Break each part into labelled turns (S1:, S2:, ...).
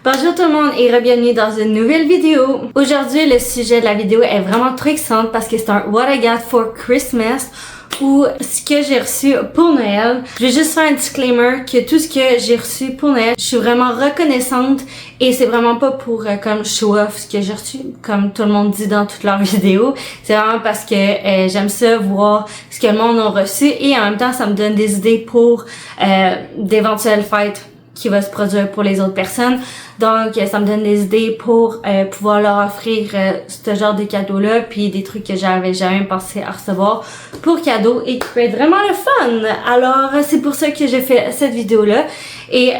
S1: Bonjour tout le monde et bienvenue dans une nouvelle vidéo. Aujourd'hui, le sujet de la vidéo est vraiment très excellent parce que c'est un What I Got for Christmas ou ce que j'ai reçu pour Noël. Je vais juste faire un disclaimer que tout ce que j'ai reçu pour Noël, je suis vraiment reconnaissante et c'est vraiment pas pour comme show off ce que j'ai reçu, comme tout le monde dit dans toutes leurs vidéos. C'est vraiment parce que j'aime ça voir ce que le monde a reçu et en même temps ça me donne des idées pour d'éventuelles fêtes qui va se produire pour les autres personnes. Donc, ça me donne des idées pour pouvoir leur offrir ce genre de cadeaux-là, puis des trucs que j'avais jamais pensé à recevoir pour cadeaux et qui peut être vraiment le fun. Alors, c'est pour ça que j'ai fait cette vidéo-là. Et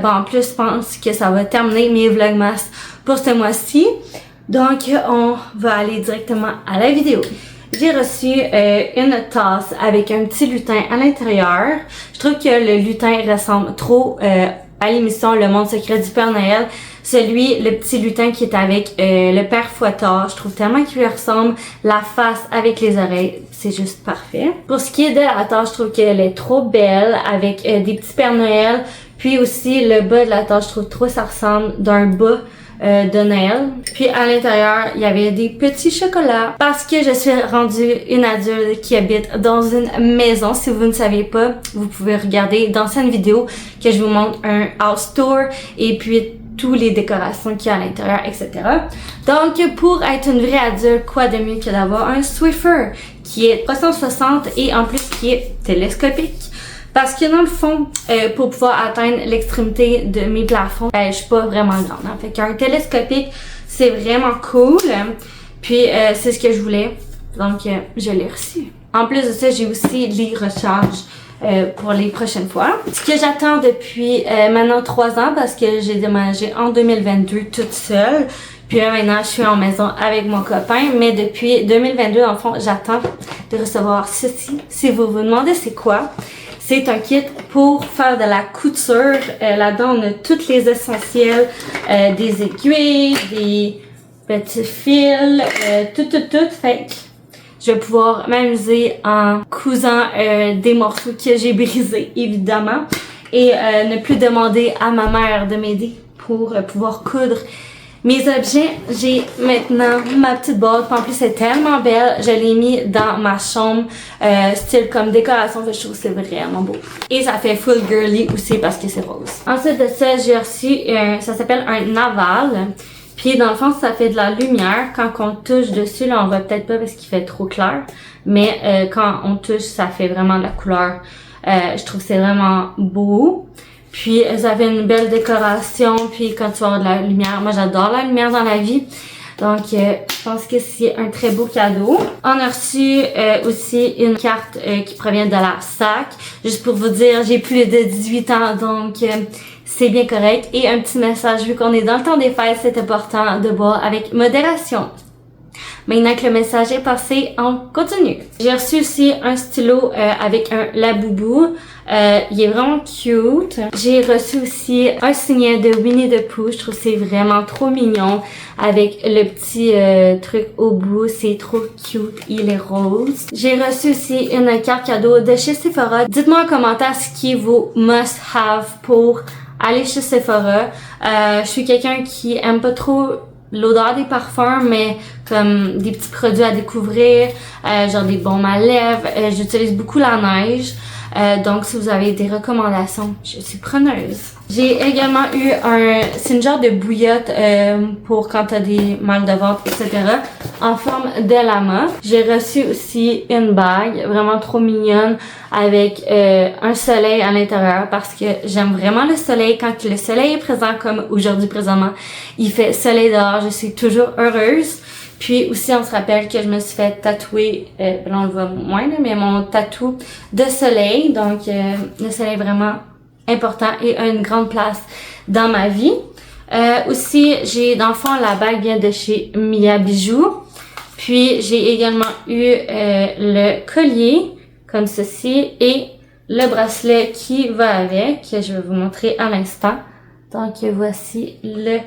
S1: en plus, je pense que ça va terminer mes vlogmas pour ce mois-ci. Donc, on va aller directement à la vidéo. J'ai reçu une tasse avec un petit lutin à l'intérieur. Je trouve que le lutin ressemble trop à l'émission Le Monde Secret du Père Noël. Le petit lutin qui est avec le Père Fouettard. Je trouve tellement qu'il lui ressemble. La face avec les oreilles, c'est juste parfait. Pour ce qui est de la tasse, je trouve qu'elle est trop belle avec des petits Pères Noël. Puis aussi le bas de la tasse, je trouve trop ça ressemble d'un bas de Noël. Puis à l'intérieur, il y avait des petits chocolats parce que je suis rendue une adulte qui habite dans une maison. Si vous ne savez pas, vous pouvez regarder d'anciennes vidéos que je vous montre un house tour et puis toutes les décorations qu'il y a à l'intérieur, etc. Donc, pour être une vraie adulte, quoi de mieux que d'avoir un Swiffer qui est 360 et en plus qui est télescopique. Parce que dans le fond, pour pouvoir atteindre l'extrémité de mes plafonds, je suis pas vraiment grande. Hein. Fait qu'un télescopique, c'est vraiment cool. Puis c'est ce que je voulais. Donc je l'ai reçu. En plus de ça, j'ai aussi les recharges pour les prochaines fois. Ce que j'attends depuis maintenant 3 ans parce que j'ai déménagé en 2022 toute seule. Puis là, maintenant, je suis en maison avec mon copain. Mais depuis 2022, en fond, j'attends de recevoir ceci. Si vous vous demandez c'est quoi, c'est un kit pour faire de la couture. Là-dedans, on a tous les essentiels, des aiguilles, des petits fils, tout. Fait que je vais pouvoir m'amuser en cousant des morceaux que j'ai brisés, évidemment. Et ne plus demander à ma mère de m'aider pour pouvoir coudre mes objets. J'ai maintenant ma petite boîte. En plus, c'est tellement belle. Je l'ai mis dans ma chambre, style comme décoration. Je trouve que c'est vraiment beau. Et ça fait full girly aussi parce que c'est rose. Ensuite de ça, j'ai reçu, ça s'appelle un naval. Puis dans le fond, ça fait de la lumière. Quand on touche dessus, là, on voit peut-être pas parce qu'il fait trop clair. Mais quand on touche, ça fait vraiment de la couleur. Je trouve que c'est vraiment beau. Puis ça fait une belle décoration, puis quand tu vas avoir de la lumière, moi j'adore la lumière dans la vie, donc je pense que c'est un très beau cadeau. On a reçu aussi une carte qui provient de la SAC, juste pour vous dire, j'ai plus de 18 ans, donc c'est bien correct. Et un petit message, vu qu'on est dans le temps des fêtes, c'est important de boire avec modération. Maintenant que le message est passé, on continue. J'ai reçu aussi un stylo avec un Labubu. Il est vraiment cute. J'ai reçu aussi un signet de Winnie the Pooh. Je trouve que c'est vraiment trop mignon. Avec le petit truc au bout. C'est trop cute. Il est rose. J'ai reçu aussi une carte cadeau de chez Sephora. Dites-moi en commentaire ce qui est vos must-have pour aller chez Sephora. Je suis quelqu'un qui aime pas trop l'odeur des parfums, mais comme des petits produits à découvrir, genre des baumes à lèvres. J'utilise beaucoup la neige. Donc, si vous avez des recommandations, je suis preneuse. J'ai également eu c'est une genre de bouillotte pour quand t'as des mal de ventre, etc. en forme de lama. J'ai reçu aussi une bague vraiment trop mignonne avec un soleil à l'intérieur parce que j'aime vraiment le soleil. Quand le soleil est présent, comme aujourd'hui présentement, il fait soleil dehors, je suis toujours heureuse. Puis aussi, on se rappelle que je me suis fait tatouer, là on le voit moins, là, mais mon tatou de soleil. Donc, le soleil est vraiment important et a une grande place dans ma vie. Aussi, j'ai dans le fond, la bague vient de chez Mia Bijoux. Puis, j'ai également eu le collier, comme ceci, et le bracelet qui va avec, que je vais vous montrer à l'instant. Donc, voici le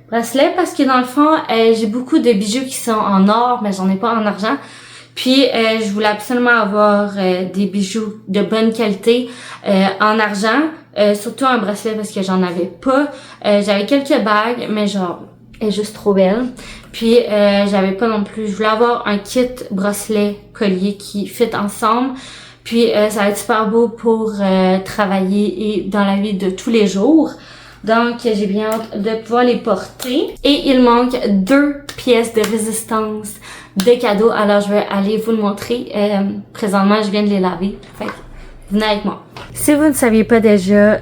S1: bracelet parce que dans le fond, j'ai beaucoup de bijoux qui sont en or, mais j'en ai pas en argent. Puis, je voulais absolument avoir des bijoux de bonne qualité en argent. surtout un bracelet parce que j'en avais pas. J'avais quelques bagues, mais genre, elle est juste trop belle. Puis j'avais pas non plus, je voulais avoir un kit bracelet collier qui fit ensemble. Puis ça va être super beau pour travailler et dans la vie de tous les jours. Donc j'ai bien hâte de pouvoir les porter. Et il manque 2 pièces de résistance de cadeaux. Alors je vais aller vous le montrer. Présentement je viens de les laver. Fait que venez avec moi. Si vous ne saviez pas déjà,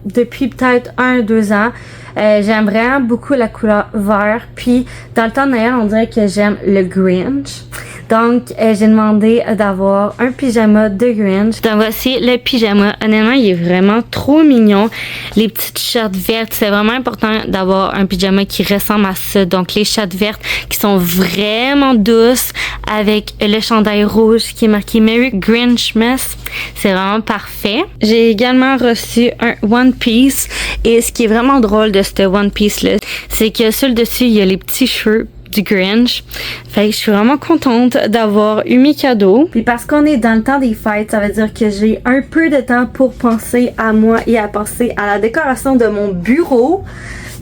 S1: depuis peut-être 1-2 ans, j'aime vraiment beaucoup la couleur vert. Puis dans le temps de Noël, on dirait que j'aime le Grinch. Donc, j'ai demandé d'avoir un pyjama de Grinch. Donc, voici le pyjama. Honnêtement, il est vraiment trop mignon. Les petites shirts vertes, c'est vraiment important d'avoir un pyjama qui ressemble à ça. Donc, les shirts vertes qui sont vraiment douces avec le chandail rouge qui est marqué Merry Grinchmas. C'est vraiment parfait. J'ai également reçu un One Piece. Et ce qui est vraiment drôle de ce One Piece-là, c'est que sur le dessus, il y a les petits cheveux du Grinch. Fait que je suis vraiment contente d'avoir eu mes cadeaux. Puis parce qu'on est dans le temps des fêtes, ça veut dire que j'ai un peu de temps pour penser à moi et à penser à la décoration de mon bureau.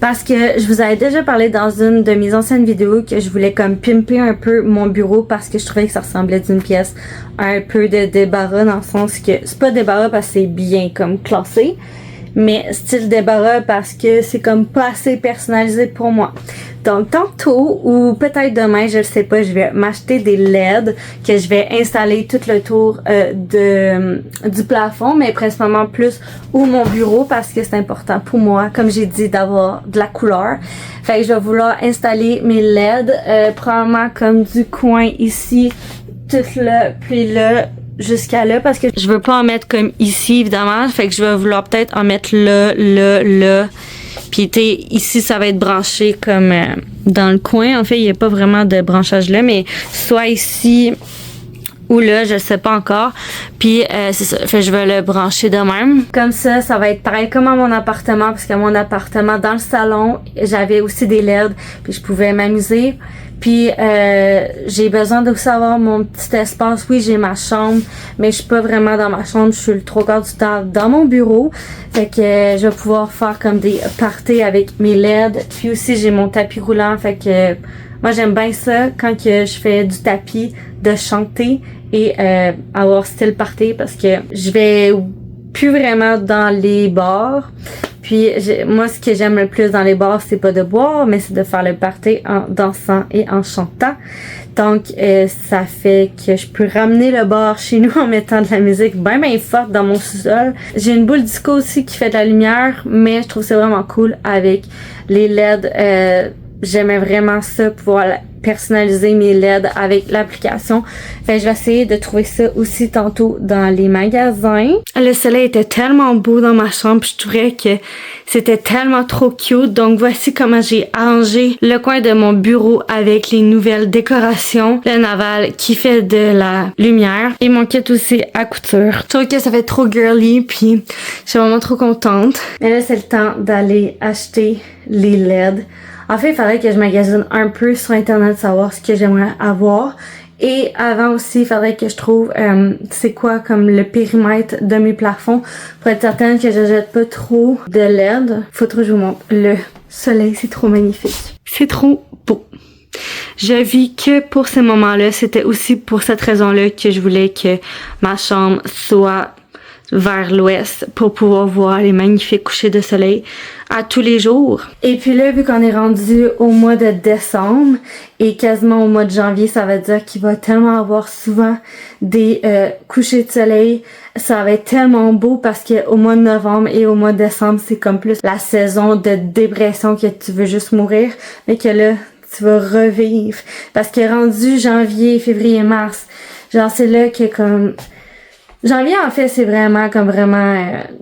S1: Parce que je vous avais déjà parlé dans une de mes anciennes vidéos que je voulais comme pimper un peu mon bureau parce que je trouvais que ça ressemblait d'une pièce un peu de débarras, dans le sens que c'est pas débarras parce que c'est bien comme classé, mais style débarras parce que c'est comme pas assez personnalisé pour moi. Donc tantôt ou peut-être demain, je ne sais pas, je vais m'acheter des LED que je vais installer tout le tour du plafond, mais principalement plus où mon bureau parce que c'est important pour moi, comme j'ai dit, d'avoir de la couleur. Fait que je vais vouloir installer mes LED, probablement comme du coin ici, tout là, puis là, jusqu'à là, parce que je veux pas en mettre comme ici, évidemment. Fait que je vais vouloir peut-être en mettre là. Puis ici, ça va être branché comme dans le coin. En fait, il n'y a pas vraiment de branchage là, mais soit ici ou là, je sais pas encore. Puis c'est ça, fait je vais le brancher de même. Comme ça va être pareil comme à mon appartement, parce qu'à mon appartement, dans le salon, j'avais aussi des LED, puis je pouvais m'amuser. Puis j'ai besoin de savoir mon petit espace. Oui, j'ai ma chambre, mais je suis pas vraiment dans ma chambre. Je suis le 3/4 du temps dans mon bureau. Fait que je vais pouvoir faire comme des parties avec mes LED. Puis aussi, j'ai mon tapis roulant. Fait que moi, j'aime bien ça quand que je fais du tapis, de chanter et avoir style party, parce que je vais plus vraiment dans les bars. Puis moi, ce que j'aime le plus dans les bars, c'est pas de boire, mais c'est de faire le party en dansant et en chantant. Donc, ça fait que je peux ramener le bar chez nous en mettant de la musique bien forte dans mon sous-sol. J'ai une boule disco aussi qui fait de la lumière, mais je trouve ça vraiment cool avec les LED. J'aimais vraiment ça, pouvoir personnaliser mes LED avec l'application. Fait que je vais essayer de trouver ça aussi tantôt dans les magasins. Le soleil était tellement beau dans ma chambre, je trouvais que c'était tellement trop cute. Donc voici comment j'ai arrangé le coin de mon bureau avec les nouvelles décorations. Le naval qui fait de la lumière et mon kit aussi à couture. Je trouve que ça fait trop girly, puis je suis vraiment trop contente. Mais là, c'est le temps d'aller acheter les LED. En fait, il faudrait que je magasine un peu sur Internet, savoir ce que j'aimerais avoir. Et avant aussi, il faudrait que je trouve c'est quoi comme le périmètre de mes plafonds pour être certaine que je jette pas trop de LED. Faut trop que je vous montre. Le soleil, c'est trop magnifique. C'est trop beau. Je vis que pour ces moments-là. C'était aussi pour cette raison-là que je voulais que ma chambre soit vers l'ouest pour pouvoir voir les magnifiques couchers de soleil à tous les jours. Et puis là, vu qu'on est rendu au mois de décembre et quasiment au mois de janvier, ça veut dire qu'il va tellement avoir souvent des couchers de soleil. Ça va être tellement beau parce que au mois de novembre et au mois de décembre, c'est comme plus la saison de dépression que tu veux juste mourir, mais que là, tu vas revivre. Parce que rendu janvier, février, mars, genre c'est là que comme... Janvier, en fait, c'est vraiment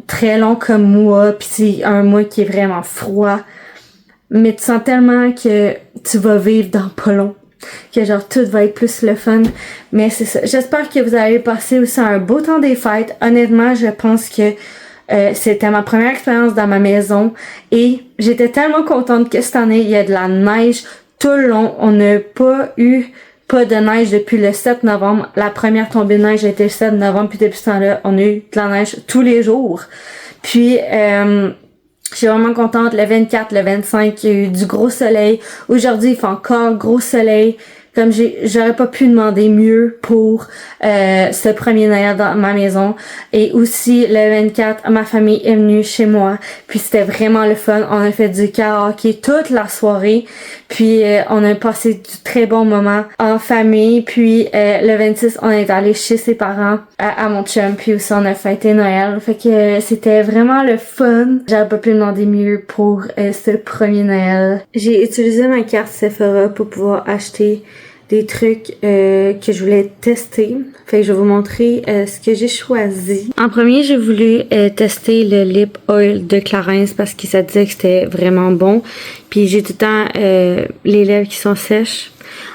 S1: très long comme mois, puis c'est un mois qui est vraiment froid. Mais tu sens tellement que tu vas vivre dans pas long, que genre tout va être plus le fun. Mais c'est ça. J'espère que vous allez passer aussi un beau temps des fêtes. Honnêtement, je pense que c'était ma première expérience dans ma maison et j'étais tellement contente que cette année, il y a de la neige tout le long. On n'a pas de neige depuis le 7 novembre. La première tombée de neige a été le 7 novembre, puis depuis ce temps-là, on a eu de la neige tous les jours. Puis, je suis vraiment contente. Le 24, le 25, il y a eu du gros soleil. Aujourd'hui, il fait encore gros soleil. Comme j'aurais pas pu demander mieux pour ce premier Noël dans ma maison. Et aussi, le 24, ma famille est venue chez moi. Puis c'était vraiment le fun. On a fait du karaoké toute la soirée. Puis on a passé du très bon moment en famille. Puis le 26, on est allé chez ses parents à mon chum. Puis aussi, on a fêté Noël. Fait que c'était vraiment le fun. J'aurais pas pu demander mieux pour ce premier Noël. J'ai utilisé ma carte Sephora pour pouvoir acheter des trucs que je voulais tester. Fait que je vais vous montrer ce que j'ai choisi. En premier, j'ai voulu tester le lip oil de Clarins parce que ça disait que c'était vraiment bon. Puis j'ai tout le temps les lèvres qui sont sèches.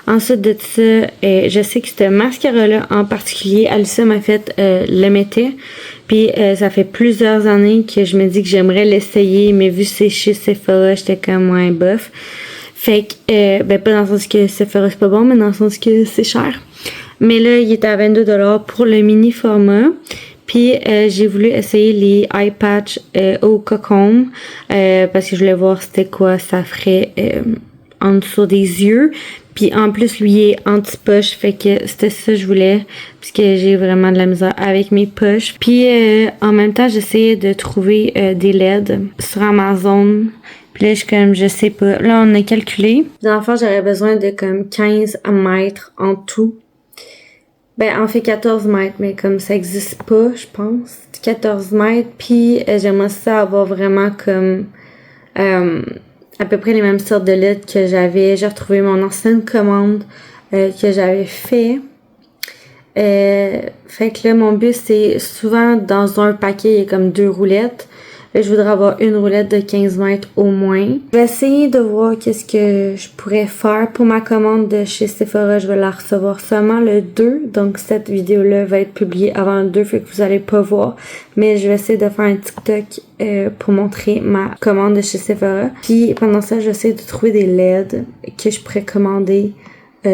S1: Ensuite de ça, je sais que ce mascara-là en particulier, Alyssa m'a fait le mettait. Puis ça fait plusieurs années que je me dis que j'aimerais l'essayer, mais vu que c'est chez Sephora, j'étais comme moins bof. Fait que, ben pas dans le sens que Sephora c'est pas bon, mais dans le sens que c'est cher. Mais là, il était à 22$ pour le mini format. Puis j'ai voulu essayer les eye patch au cocon parce que je voulais voir c'était quoi ça ferait en dessous des yeux. Puis en plus, lui il est anti-poche, fait que c'était ça que je voulais parce que j'ai vraiment de la misère avec mes poches. Puis en même temps, j'essayais de trouver des LED sur Amazon. Puis là, je sais pas. Là, on a calculé. Dans le fond, j'aurais besoin de comme 15 mètres en tout. Ben, en fait 14 mètres, mais comme ça existe pas, je pense. 14 mètres. Puis j'aimerais ça avoir vraiment comme à peu près les mêmes sortes de LED que j'avais. J'ai retrouvé mon ancienne commande que j'avais fait. Fait que là, mon but, c'est souvent dans un paquet, il y a comme 2 roulettes. Je voudrais avoir une roulette de 15 mètres au moins. Je vais essayer de voir qu'est-ce que je pourrais faire pour ma commande de chez Sephora. Je vais la recevoir seulement le 2. Donc cette vidéo-là va être publiée avant le 2, fait que vous allez pas voir. Mais je vais essayer de faire un TikTok pour montrer ma commande de chez Sephora. Puis pendant ça, j'essaie de trouver des LED que je pourrais commander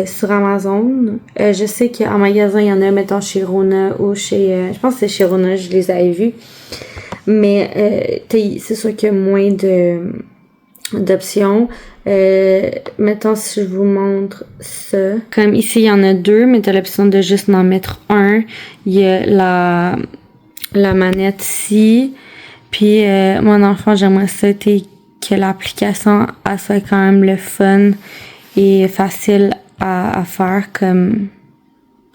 S1: sur Amazon. Je sais qu'en magasin, il y en a, mettons, chez Rona ou chez... je pense que c'est chez Rona, je les avais vus. Mais c'est sûr qu'il y a moins d'options. Mettons si je vous montre ça. Comme ici, il y en a 2, mais tu as l'option de juste en mettre un. Il y a la manette ici. Puis moi, dans le fond, j'aimerais ça que l'application soit quand même le fun et facile à faire comme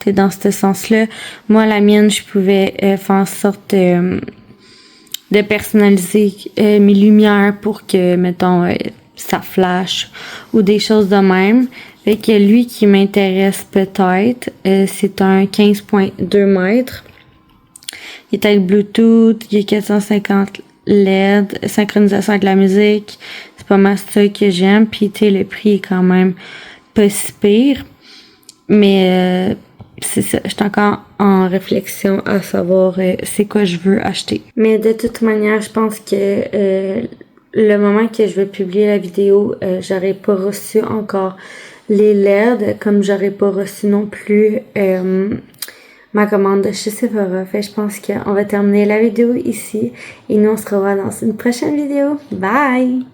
S1: dans ce sens-là. Moi, la mienne, je pouvais faire en sorte de personnaliser mes lumières pour que, mettons, ça flash ou des choses de même. Fait que lui qui m'intéresse peut-être, c'est un 15.2 mètres. Il est avec Bluetooth, il y a 450 LED, synchronisation avec la musique. C'est pas mal ça que j'aime. Puis, tu sais, le prix est quand même pas si pire. Mais c'est ça, je suis encore en réflexion à savoir c'est quoi je veux acheter. Mais de toute manière, je pense que le moment que je vais publier la vidéo, j'aurais pas reçu encore les LED, comme j'aurais pas reçu non plus ma commande de chez Sephora. Fait, je pense qu'on va terminer la vidéo ici et nous on se revoit dans une prochaine vidéo. Bye!